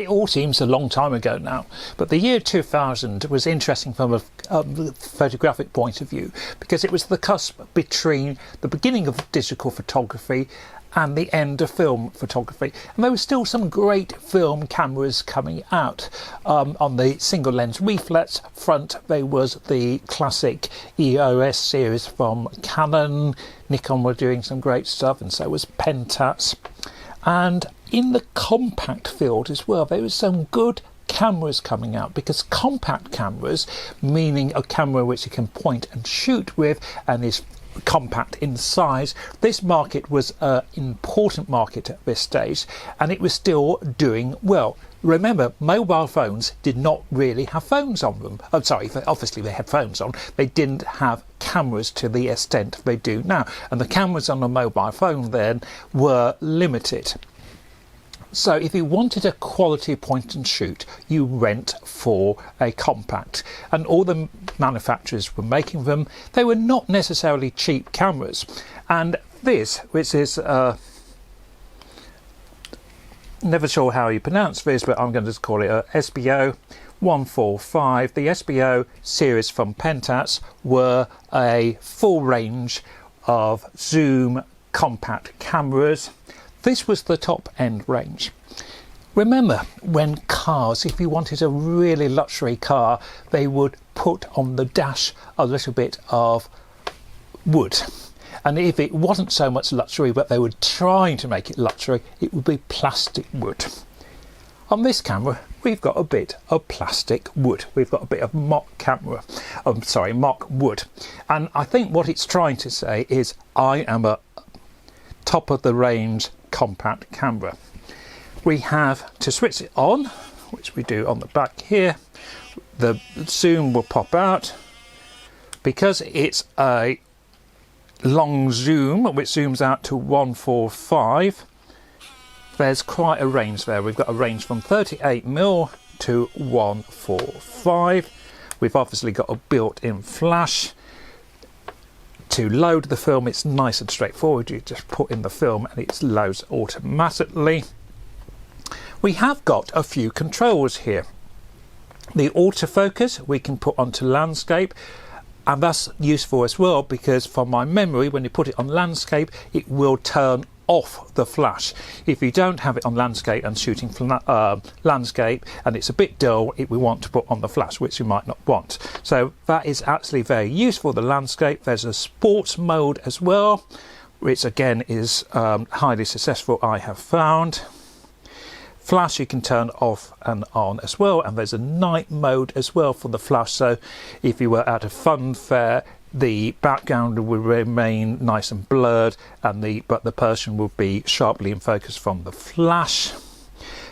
It all seems a long time ago now, but the year 2000 was interesting from a photographic point of view because it was the cusp between the beginning of digital photography and the end of film photography, and there were still some great film cameras coming out. On the single lens reflex front there was the classic EOS series from Canon. Nikon were doing some great stuff, and so was Pentax. And in the compact field as well, there was some good cameras coming out, because compact cameras, meaning a camera which you can point and shoot with and is compact in size, this market was an important market at this stage, and it was still doing well. Remember, mobile phones did not really have phones on them. I'm sorry, obviously they had phones on. They didn't have cameras to the extent they do now, and the cameras on a mobile phone then were limited. So if you wanted a quality point and shoot, you went for a compact, and all the manufacturers were making them. They were not necessarily cheap cameras, and this, which is never sure how you pronounce this, but I'm going to just call it a Espio 145. The Espio series from Pentax were a full range of zoom compact cameras. This was the top end range. Remember when cars, if you wanted a really luxury car, they would put on the dash a little bit of wood. And if it wasn't so much luxury, but they were trying to make it luxury, it would be plastic wood. On this camera, we've got a bit of plastic wood. We've got a bit of mock wood. And I think what it's trying to say is, I am a top of the range compact camera. We have to switch it on, which we do on the back here. The zoom will pop out. Because it's a long zoom, which zooms out to 145, there's quite a range there. We've got a range from 38mm to 145. We've obviously got a built-in flash. To load the film, it's nice and straightforward. You just put in the film and it loads automatically. We have got a few controls here. The autofocus we can put onto landscape, and that's useful as well, because from my memory, when you put it on landscape, it will turn off the flash. If you don't have it on landscape and shooting landscape and it's a bit dull, we want to put on the flash, which you might not want. So that is actually very useful, the landscape. There's a sports mode as well, which again is highly successful, I have found. Flash you can turn off and on as well, and there's a night mode as well for the flash, so if you were at a fun fair, the background will remain nice and blurred, and but the person will be sharply in focus from the flash.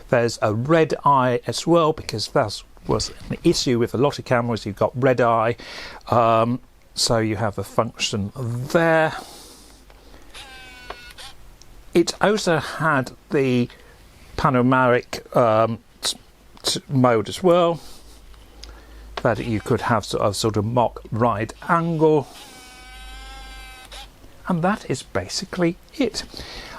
There's a red eye as well, because that was an issue with a lot of cameras. You've got red eye, so you have a function there. It also had the panoramic mode as well, that you could have sort of mock wide angle, and that is basically it.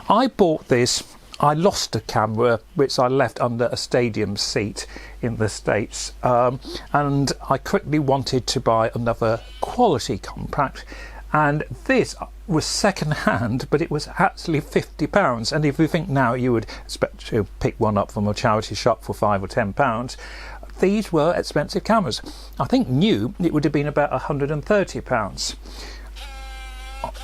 I bought this. I lost a camera which I left under a stadium seat in the States, and I quickly wanted to buy another quality compact, and this was second hand, but it was actually £50. And if you think now you would expect to pick one up from a charity shop for £5 or £10, these were expensive cameras. I think new it would have been about £130.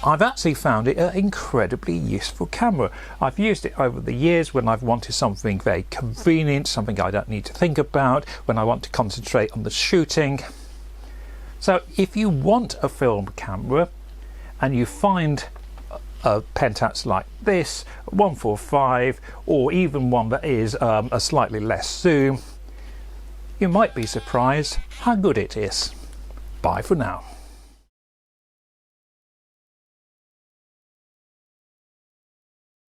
I've actually found it an incredibly useful camera. I've used it over the years when I've wanted something very convenient, something I don't need to think about, when I want to concentrate on the shooting. So if you want a film camera and you find a Pentax like this, 145, or even one that is a slightly less zoom, you might be surprised how good it is. Bye for now.